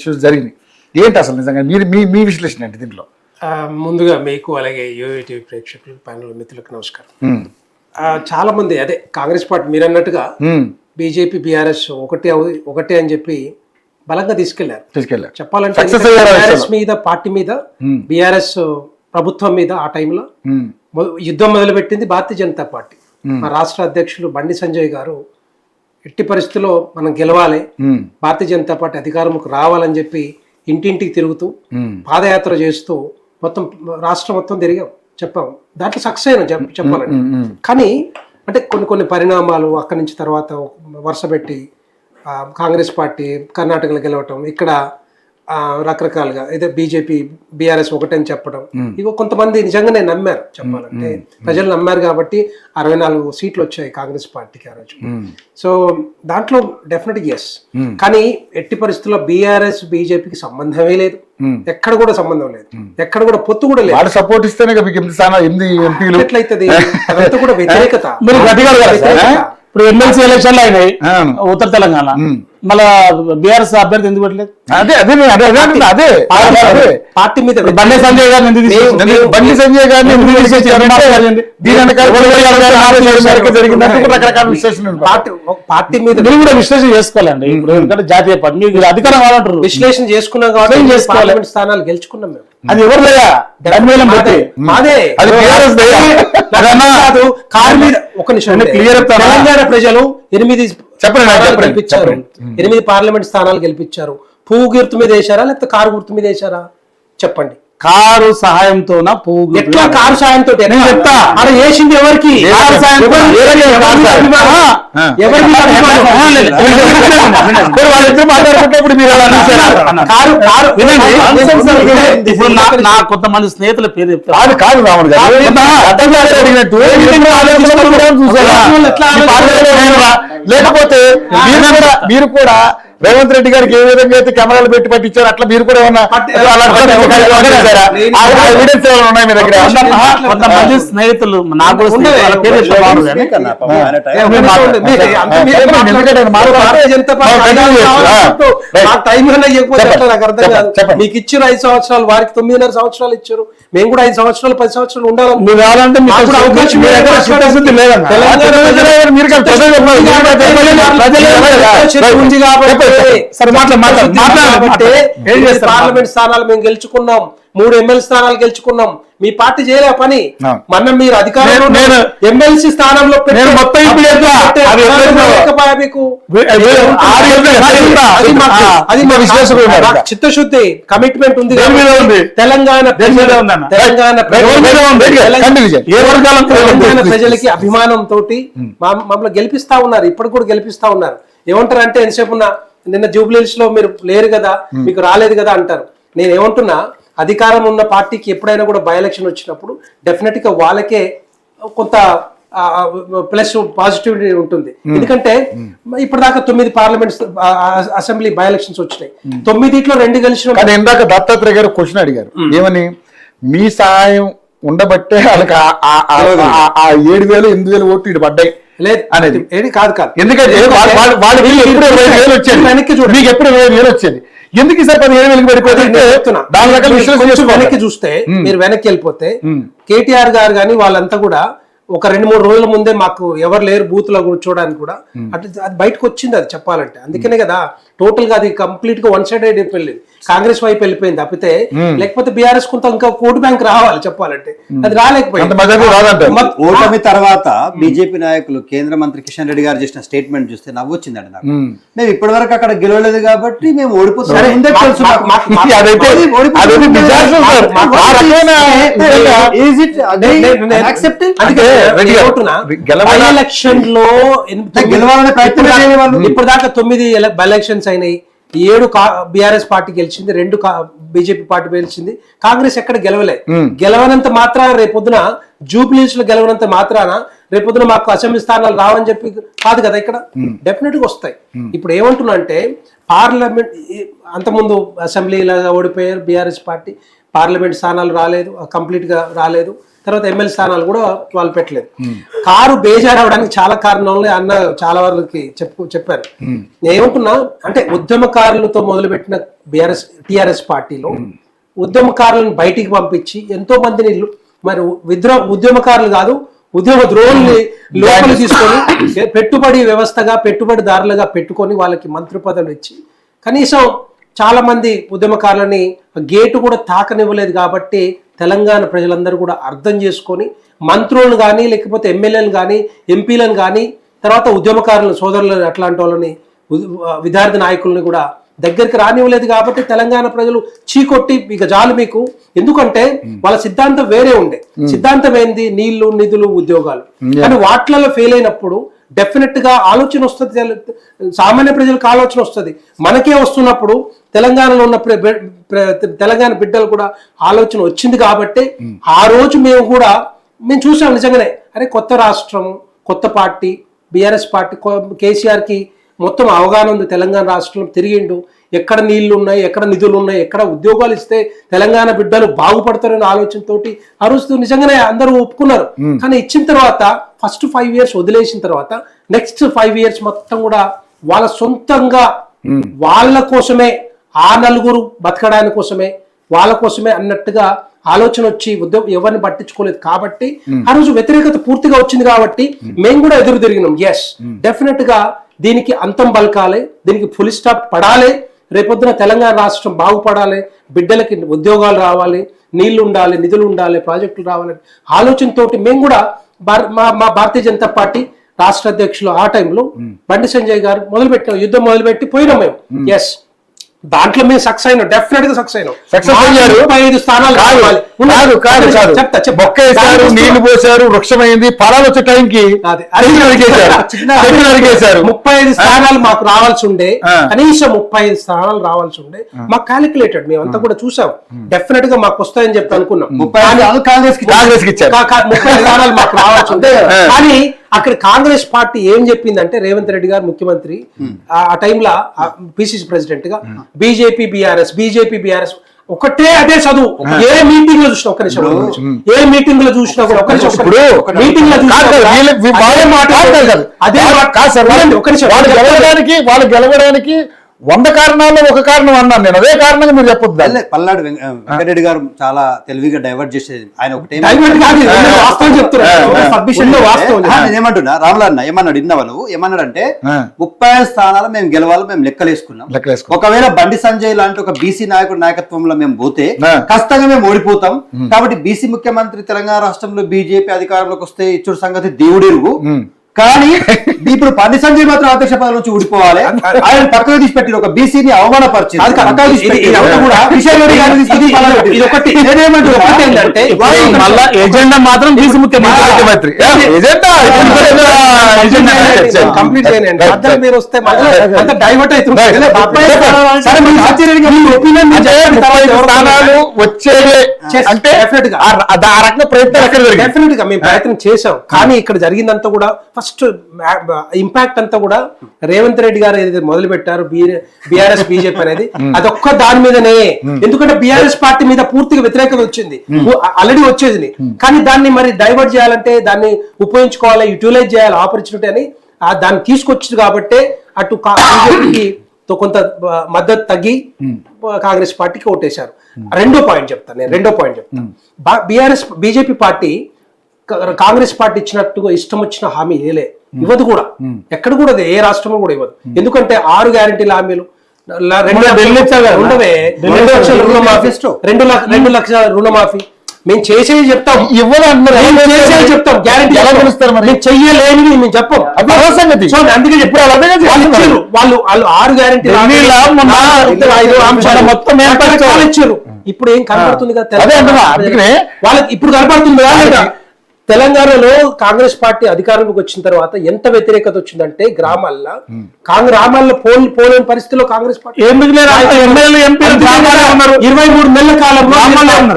Issues జరిగినాయి. ఏంటి అసలు నిజంగా మీరు మీ మీ విశ్లేషణ ఏంటి దీంట్లో? ముందుగా మీకు అలాగే యూటీవీ ప్రేక్షకులు ప్యానల్ మిత్రులకు నమస్కారం. చాలా మంది అదే కాంగ్రెస్ పార్టీ మీరు అన్నట్టుగా బీజేపీ బీఆర్ఎస్ ఒకటే అని చెప్పి బలంగా తీసుకెళ్లారు. చెప్పాలంటే బీఆర్ఎస్ మీద పార్టీ మీద బీఆర్ఎస్ ప్రభుత్వం మీద ఆ టైంలో యుద్ధం మొదలుపెట్టింది భారతీయ జనతా పార్టీ. మా రాష్ట్ర అధ్యక్షులు బండి సంజయ్ గారు ఎట్టి పరిస్థితుల్లో మనం గెలవాలి, భారతీయ జనతా పార్టీ అధికారంలోకి రావాలని చెప్పి ఇంటింటికి తిరుగుతూ పాదయాత్ర చేస్తూ మొత్తం రాష్ట్రం మొత్తం తిరిగాం, చెప్పాం. దాంట్లో సక్సెస్ అయినా చెప్పాలంటే. కానీ అంటే కొన్ని పరిణామాలు అక్కడి నుంచి తర్వాత వరుస పెట్టి కాంగ్రెస్ పార్టీ కర్ణాటకలో గెలవటం, ఇక్కడ రకరకాలుగా అయితే బీజేపీ బీఆర్ఎస్ ఒకటని చెప్పడం, ఇగో కొంతమంది నిజంగానే నమ్మారు. చెప్పాలంటే ప్రజలు నమ్మారు కాబట్టి 64 సీట్లు వచ్చాయి కాంగ్రెస్ పార్టీకి ఆ రోజు. సో దాంట్లో డెఫినెట్ ఎస్. కానీ ఎట్టి పరిస్థితుల్లో బీఆర్ఎస్ బీజేపీకి సంబంధమే లేదు, ఎక్కడ కూడా సంబంధం లేదు, ఎక్కడ కూడా పొత్తు కూడా లేదు. సపోర్ట్ ఇస్తేనే ఎట్లయితే అదంతా కూడా వ్యతిరేకత. ఇప్పుడు ఎమ్మెల్సీ ఎలక్షన్లు అయినాయి ఉత్తర తెలంగాణ, మళ్ళా బీఆర్ఎస్ అభ్యర్థి ఎందుకు పెట్టలేదు? అదే పార్టీ మీద బండి సంజయ్ గారిని పార్టీ మీద మీరు కూడా విశ్లేషణ చేసుకోవాలండి. ఇప్పుడు ఎందుకంటే జాతీయ పార్టీ మీకు అధికారం వాడంటారు, విశ్లేషణ చేసుకున్నాం కాబట్టి పార్లమెంట్ స్థానాలు గెలుచుకున్నాం మేము. అది ఎవరు లేదా మాదే కాదు. కారు మీద ఒక నిమిషం క్లియర్. తెలంగాణ ప్రజలు 8 గెలిపించారు, 8 పార్లమెంట్ స్థానాలు గెలిపించారు. పువ్వు గుర్తు మీద వేశారా లేకపోతే కారు గుర్తు మీద వేశారా చెప్పండి. కారు సహాయంతో ఎట్లా కారు సాయంతో చెప్తా అలా వేసింది ఎవరికి? కొంతమంది స్నేహితుల పేరు చెప్తారు. కాదు రాముడు లేకపోతే మీరు కూడా రేవంత్ రెడ్డి గారికి ఏ విధంగా అయితే కెమెరాలు పెట్టి పట్టించారు అట్లా మీరు కూడా ఏమన్నా ఉన్నాయి మీ దగ్గర? కొంతమంది స్నేహితులు నాకు మీకు ఇచ్చారు 5 సంవత్సరాలు, వారికి 9.5 సంవత్సరాలు ఇచ్చారు. మేము కూడా 5 సంవత్సరాలు 10 సంవత్సరాలు ఉండాలంటే ఉంది కాబట్టి పార్లమెంట్ స్థానాలు మేము గెలుచుకున్నాం, 3 ఎమ్మెల్యే స్థానాలు గెలుచుకున్నాం. మీ పార్టీ చేయలే పని. మనం మీరు అధికారంలో ఎమ్మెల్సీ స్థానంలో చిత్తశుద్ధి కమిట్మెంట్ ఉంది. తెలంగాణ ప్రజలకి అభిమానం తోటి మమ్మల్ని గెలిపిస్తా ఉన్నారు, ఇప్పుడు కూడా గెలిపిస్తా ఉన్నారు. ఏమంటారు అంటే ఎంతసేపు నిన్న జూబ్లీహిల్స్ లో మీరు లేరు కదా, మీకు రాలేదు కదా అంటారు. నేను ఏమంటున్నా, అధికారం ఉన్న పార్టీకి ఎప్పుడైనా కూడా బై ఎలక్షన్ వచ్చినప్పుడు డెఫినెట్ గా వాళ్ళకే కొంత ప్లస్ పాజిటివిటీ ఉంటుంది. ఎందుకంటే ఇప్పటిదాకా 9 పార్లమెంట్ అసెంబ్లీ బై ఎలక్షన్స్ వచ్చినాయి, 9 2 గెలిచిన. ఇందాక దత్తాత్రేయ గారు క్వశ్చన్ అడిగారు ఏమని, మీ సహాయం ఉండబట్టే వాళ్ళకి 7,000 8,000 ఓట్లు ఇటు పడ్డాయి లేదు అనేది కాదు. ఎందుకంటే వాళ్ళకి ఎప్పుడు 20,000 వచ్చేది, మీకు ఎప్పుడు 20,000 వచ్చేది, ఎందుకు ఈసారి 17,000 పడిపోతుంది? వెనక్కి చూస్తే మీరు వెనక్కి వెళ్ళిపోతే కేటీఆర్ గారు కానీ వాళ్ళంతా కూడా ఒక 2-3 రోజుల ముందే మాకు ఎవరు లేరు బూత్ లో కూర్చోడానికి కూడా అట్లా అది బయటకు వచ్చింది. అది చెప్పాలంటే అందుకనే కదా టోటల్ గా అది కంప్లీట్ గా వన్ సైడ్ వెళ్ళింది, కాంగ్రెస్ వైపు వెళ్ళిపోయింది తప్పితే. లేకపోతే బీఆర్ఎస్ కొంత ఇంకా ఓటు బ్యాంక్ రావాలి చెప్పాలంటే, అది రాలేకపోయింది. ఓటమి తర్వాత బీజేపీ నాయకులు కేంద్ర మంత్రి కిషన్ రెడ్డి గారు చేసిన స్టేట్మెంట్ చూస్తే నవ్వొచ్చిందండి నాకు. మేము ఇప్పటి వరకు అక్కడ గెలవలేదు కాబట్టి మేము ఓడిపోతాం. ఇప్పటిదాకా 9 ఎలక్షన్స్ అయినాయి, 7 బీఆర్ఎస్ పార్టీ గెలిచింది, 2 బీజేపీ పార్టీ గెలిచింది. కాంగ్రెస్ ఎక్కడ గెలవలే. గెలవనంత మాత్రాన రేపొద్దున జూబ్లీహిల్స్ లో గెలవనంత మాత్రాన రేపొద్దున మాకు అసెంబ్లీ స్థానాలు రావని చెప్పి కాదు కదా. ఇక్కడ డెఫినెట్ గా వస్తాయి. ఇప్పుడు ఏమంటున్నా అంటే పార్లమెంట్ అంతకుముందు అసెంబ్లీలో ఓడిపోయారు బీఆర్ఎస్ పార్టీ, పార్లమెంట్ స్థానాలు రాలేదు, కంప్లీట్గా రాలేదు. తర్వాత ఎమ్మెల్యే స్థానాలు కూడా వాళ్ళు పెట్టలేదు. కారు బేజారవడానికి చాలా కారణాలు అన్న చాలా వాళ్ళకి చెప్పారు. నేను ఏమంటున్నా అంటే ఉద్యమకారులతో మొదలుపెట్టిన టిఆర్ఎస్ పార్టీలో ఉద్యమకారులను బయటికి పంపించి ఎంతో మందిని మరి ఉద్యమకారులు కాదు ఉద్యమ ద్రోహుల్ని లోపలి తీసుకొని పెట్టుబడి వ్యవస్థగా పెట్టుబడిదారులుగా పెట్టుకొని వాళ్ళకి మంత్రి పదవులు ఇచ్చి కనీసం చాలా మంది ఉద్యమకారులని గేటు కూడా తాకనివ్వలేదు. కాబట్టి తెలంగాణ ప్రజలందరూ కూడా అర్థం చేసుకొని మంత్రులను కానీ లేకపోతే ఎమ్మెల్యేలను కానీ ఎంపీలను కానీ తర్వాత ఉద్యమకారులను సోదరులను అట్లాంటి వాళ్ళని విద్యార్థి నాయకుల్ని కూడా దగ్గరికి రానివ్వలేదు. కాబట్టి తెలంగాణ ప్రజలు చీకొట్టి ఇక జాలు మీకు, ఎందుకంటే వాళ్ళ సిద్ధాంతం వేరే ఉండే. సిద్ధాంతం ఏంది? నీళ్లు, నిధులు, ఉద్యోగాలు. కానీ వాటిలలో ఫెయిల్ అయినప్పుడు డెఫినెట్ గా ఆలోచన వస్తుంది, సామాన్య ప్రజలకు ఆలోచన వస్తుంది. మనకే వస్తున్నప్పుడు తెలంగాణలో ఉన్న తెలంగాణ బిడ్డలు కూడా ఆలోచన వచ్చింది. కాబట్టి ఆ రోజు మేము చూసాం నిజంగానే, అరే కొత్త రాష్ట్రం, కొత్త పార్టీ, బీఆర్ఎస్ పార్టీ, కేసీఆర్ కి మొత్తం అవగాహన ఉంది. తెలంగాణ రాష్ట్రం తిరిగిండు, ఎక్కడ నీళ్లు ఉన్నాయి, ఎక్కడ నిధులు ఉన్నాయి, ఎక్కడ ఉద్యోగాలు ఇస్తే తెలంగాణ బిడ్డలు బాగుపడతారనే ఆలోచనతోటి ఆ రోజు నిజంగానే అందరూ ఒప్పుకున్నారు. కానీ ఇచ్చిన తర్వాత ఫస్ట్ 5 years వదిలేసిన తర్వాత నెక్స్ట్ 5 years మొత్తం కూడా వాళ్ళ సొంతంగా వాళ్ళ కోసమే, ఆ నలుగురు బతకడానికి కోసమే, వాళ్ళ కోసమే అన్నట్టుగా ఆలోచన వచ్చి ఎవరిని పట్టించుకోలేదు. కాబట్టి ఆ రోజు వ్యతిరేకత పూర్తిగా వచ్చింది. కాబట్టి మేము కూడా ఎదురు తిరిగినాం. ఎస్, డెఫినెట్ గా దీనికి అంతం పలకాలి, దీనికి ఫుల్ స్టాప్ పడాలి. రేపొద్దున తెలంగాణ రాష్ట్రం బాగుపడాలి, బిడ్డలకి ఉద్యోగాలు రావాలి, నీళ్లు ఉండాలి, నిధులు ఉండాలి, ప్రాజెక్టులు రావాలి ఆలోచనతో మేము కూడా మా భారతీయ జనతా పార్టీ రాష్ట్ర అధ్యక్షులు ఆ టైంలో బండి సంజయ్ గారు మొదలుపెట్టాం, యుద్ధం మొదలుపెట్టి పోయినాం మేము. ఎస్, దాంట్లో మేము సక్సెస్ అయినాం, డెఫినెట్ గా సక్సెస్ అయినాం. 5 స్థానాలు మొక్కేశారు, నీళ్లు పోసారు, వృక్షమైంది, ఫలాలు వచ్చే టైంకి 35 స్థానాలు మాకు రావాల్సి ఉండే, కనీసం 35 స్థానాలు రావాల్సి ఉండే. మాకు క్యాలిక్యులేటెడ్, మేమంతా కూడా చూసాం, డెఫినెట్ గా మాకు వస్తాయని చెప్పి అనుకున్నాం. 35 కాంగ్రెస్ కి ఇచ్చారు, 30 స్థానాలు మాకు రావాల్సి ఉండే. కానీ అక్కడ కాంగ్రెస్ పార్టీ ఏం చెప్పిందంటే, రేవంత్ రెడ్డి గారు ముఖ్యమంత్రి ఆ టైంలో పిసిసి ప్రెసిడెంట్ గా బీజేపీ బీఆర్ఎస్ ఒకటే అదే చదువు. ఏ మీటింగ్ లో చూసినా ఒక్క నిమిషం, ఏ మీటింగ్ లో చూసినా కూడా ఒక్క నిమిషం, మీటింగ్ లో వాళ్ళు గెలవడానికి 100 కారణాల్లో ఒక కారణం అన్నాను నేను. అదే కారణంగా మీరు చెప్పొద్దు. పల్నాడు వెంకటరెడ్డి గారు చాలా తెలివిగా డైవర్ట్ చేసేది ఆయన ఒకటే ఏమంటున్నా. రాములన్న ఏమన్నాడు విన్నావా నువ్వు? ఏమన్నాడంటే 35 స్థానాలు మేము గెలవాలి, మేము లెక్కలేసుకున్నాం. ఒకవేళ బండి సంజయ్ లాంటి ఒక బీసీ నాయకుడి నాయకత్వంలో మేము పోతే ఖచ్చితంగా మేము ఓడిపోతాం. కాబట్టి బీసీ ముఖ్యమంత్రి తెలంగాణ రాష్ట్రంలో బీజేపీ అధికారంలోకి వస్తే ఇచ్చుడు సంగతి దేవుడెరుగు. కానీ ఇప్పుడు బండి సంజయ్ మాత్రం అధ్యక్ష పదవి నుంచి ఊడిపోవాలి. ఆయన పక్కన తీసి పెట్టి ఒక బీసీని అవమానపరిచింది. ఎజెండా మాత్రం బీసీ ముఖ్యమంత్రి మీరు వస్తే డైవర్ట్ ప్రయత్నం చేశాం. కానీ ఇక్కడ జరిగిందంతా కూడా ఫస్ట్ ఇంపాక్ట్ అంతా కూడా రేవంత్ రెడ్డి గారు ఏదైతే మొదలు పెట్టారు బీఆర్ఎస్ బీజేపీ అనేది, అదొక్క దాని మీదనే. ఎందుకంటే బీఆర్ఎస్ పార్టీ మీద పూర్తిగా వ్యతిరేకత వచ్చింది, ఆల్రెడీ వచ్చేది. కానీ దాన్ని మరి డైవర్ట్ చేయాలంటే దాన్ని ఉపయోగించుకోవాలి, యూటిలైజ్ చేయాలి ఆపర్చునిటీ అని దాన్ని తీసుకొచ్చింది. కాబట్టి అటు బీజేపీకి కొంత మద్దతు తగ్గి కాంగ్రెస్ పార్టీకి ఓటేశారు. రెండో పాయింట్ చెప్తాను. బీజేపీ పార్టీ కాంగ్రెస్ పార్టీ ఇచ్చినట్టుగా ఇష్టం వచ్చిన హామీ ఇవ్వదు కూడా, ఎక్కడ కూడా ఏ రాష్ట్రంలో కూడా ఇవ్వదు. ఎందుకంటే 6 గ్యారెంటీల హామీలు, 2 లక్షల రుణమాఫీ మేము చేసేది చెప్తాం, చెప్తాం గ్యారెంటీ ఎలా తెలుస్తారు, మరి చెయ్యలేని మేము చెప్పం. అందుకే చెప్పారు వాళ్ళు 6 గ్యారెంటీ మొత్తం ఇచ్చారు. ఇప్పుడు ఏం కనబడుతుంది కదా వాళ్ళకి, ఇప్పుడు కనబడుతుంది కదా తెలంగాణలో కాంగ్రెస్ పార్టీ అధికారంలోకి వచ్చిన తర్వాత ఎంత వ్యతిరేకత వచ్చిందంటే గ్రామాల్లో పోలేని పరిస్థితిలో కాంగ్రెస్ పార్టీ 23 నెలల కాలంలో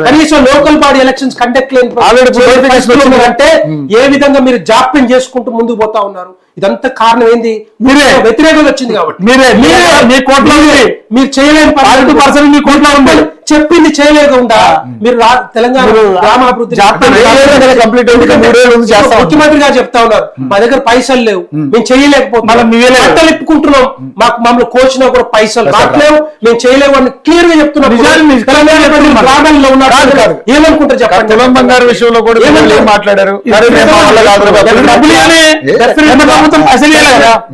కనీసం లోకల్ బాడీ ఎలక్షన్స్ కండక్ట్ లేని అంటే ఏ విధంగా మీరు జాప్యం చేసుకుంటూ ముందుకు పోతా ఉన్నారు? ఇదంతా కారణం ఏంది? మీరే వ్యతిరేకత వచ్చింది కాబట్టి మీ కోట్లో మీరు చేయలేని 40% మీ కోట్లో ఉంది. చెప్పింది చేయలేకుండా మీరు తెలంగాణ గ్రామాభివృద్ధి ముఖ్యమంత్రి గారు చెప్తా ఉన్నారు, మా దగ్గర పైసలు లేవు, మేము చేయలేకపోతున్నాం, పంటలు ఇప్పుకుంటున్నాం, మమ్మల్ని కోచినా కూడా పైసలు రావట్లేవు, మేము చేయలేము అని క్లియర్ గా చెప్తున్నాం. గ్రామాల్లో ఉన్నారు ఏమనుకుంటారు చెప్పండి? తులం బంగారు విషయంలో కూడా మాట్లాడారు.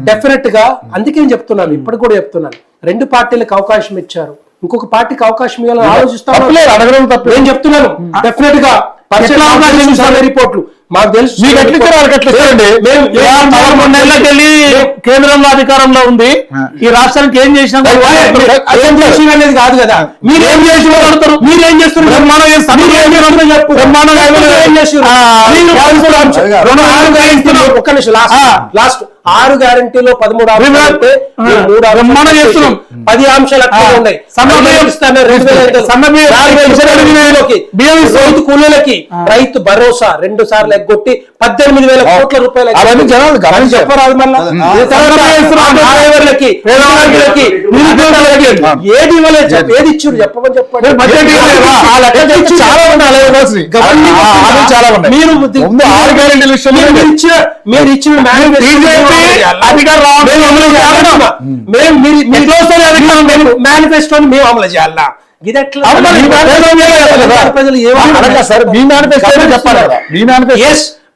డెఫినెట్ గా అందుకే చెప్తున్నాను, ఇప్పటికి కూడా చెప్తున్నాను, రెండు పార్టీలకు అవకాశం ఇచ్చారు, ఇంకొక పార్టీకి అవకాశం ఇవ్వాలని ఆలోచిస్తాను. అడగడం తప్ప నేను చెప్తున్నాను డెఫినెట్ గా రిపోర్ట్లు మాకు తెలుసు. కేంద్రంలో అధికారంలో ఉంది, ఈ రాష్ట్రానికి ఏం చేసినా అనేది కాదు కదా. మీరేం చేసి అడుగుతారు? మీరేం చేస్తున్నారు? ఒక్క నిమిషం, లాస్ట్ 6 గ్యారంటీలో 13 10 అంశాలు అట్లా ఉన్నాయి. రైతు కూలీలకి రైతు భరోసా 2 సార్లు ఎగ్గొట్టి 18,000 కోట్ల రూపాయలు చెప్పరాదు. డ్రైవర్లకి, ఏది ఇవ్వలేదు, ఏది ఇచ్చారు చెప్పమని చెప్పండి. మీరు ఇచ్చిన మేనిఫెస్టోని మేము అమలు చేయాలా?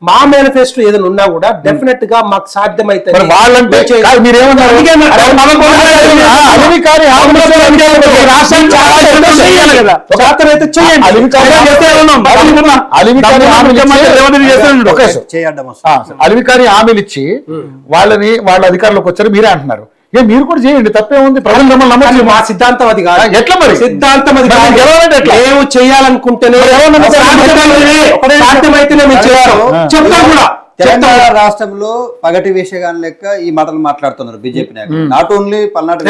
మా మేనిఫెస్టో ఏదైనా ఉన్నా కూడా డెఫినెట్ గా మాకు సాధ్యమైతే అలివికారి హామీలు ఇచ్చి వాళ్ళ అధికారంలోకి వచ్చారు మీరే అంటున్నారు. మీరు కూడా చేయండి, తప్పేముంది? ప్రజలు నమ్మకం. మా సిద్ధాంతం అది కాదు. ఎట్లా మరి సిద్ధాంతం అది మేము చేయాలనుకుంటేనే సాధ్యమైతేనే మేము చేయాలి చెప్తాం కూడా. తెలంగాణ రాష్ట్రంలో పగటి వేషగాన్ లెక్క ఈ మాటలు మాట్లాడుతున్నారు బీజేపీ నాయకులు. నాట్ ఓన్లీ పల్నాడు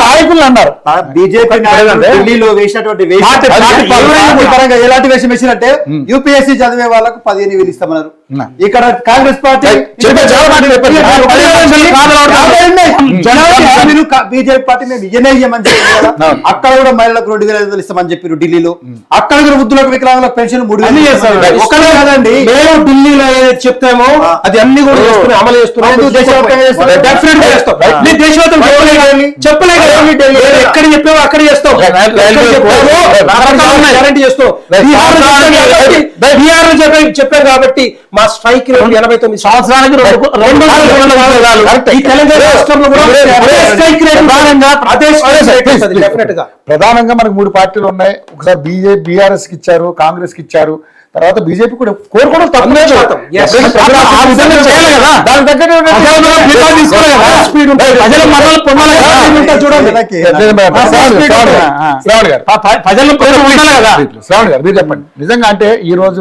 నాయకులు అన్నారు. బీజేపీ ఢిల్లీలో వేసినటువంటి పరంగా ఎలాంటి వేషం వేసినట్టే యూపీఎస్సీ చదివే వాళ్ళకు 15,000 ఇస్తామన్నారు. ఇక్కడ కాంగ్రెస్ పార్టీ బీజేపీ పార్టీ మేము ఇయ్యమని చెప్పారు. అక్కడ కూడా మహిళలకు 2,500 ఇస్తామని చెప్పారు ఢిల్లీలో. అక్కడ కూడా వృద్ధులకు వికలాంగులకు పెన్షన్ 3,000 చేస్తారు. ఒక్కడే కదండి, మేము ఢిల్లీలో ఏదైతే చెప్తామో అది అన్ని కూడా అమలు చేస్తున్నాం. చెప్పలేదు, ఎక్కడ చెప్పామో అక్కడ చేస్తాం. చెప్పారు కాబట్టి మా స్ట్రైక్ 89 సంవత్సరానికి 2 తెలంగాణ రాష్ట్రంలో ప్రధానంగా మనకు 3 పార్టీలు ఉన్నాయి. ఒకసారి బీఆర్ఎస్ కి ఇచ్చారు, కాంగ్రెస్ కి ఇచ్చారు, తర్వాత బీజేపీ కూడా కోరుకోవడం తప్పలేదు. శ్రావణ్ గారు మీరు చెప్పండి, నిజంగా అంటే ఈ రోజు